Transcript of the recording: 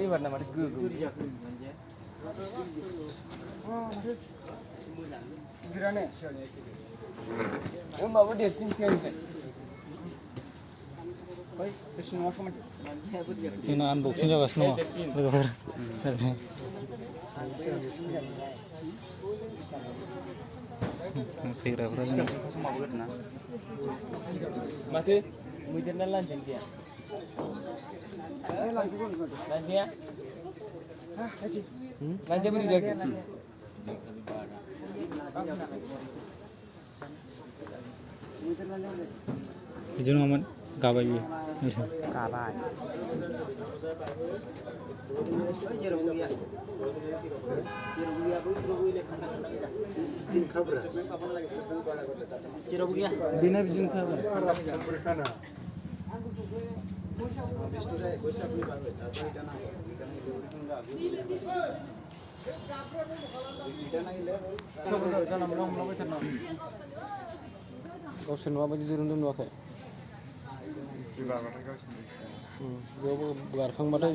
एबार ना माथो गोगो गिदिरानो होमबाबो देरसिन सिगांनिफ्राय बै देरसिन नङा समाय जोंना आनबक्सिं जागासिनो दङ लोगोफोर फैग्राफोरा माथो मैदेरना लांजानो गैया लांजाया लांजाया बोरै जाखो बिदि नङामोन गाबाय बियो गाबाय बेना बिदिनो खाबाय गावसोर माबायदि दिरुनदों नुवाखै बेयावबो गारखांबाथाय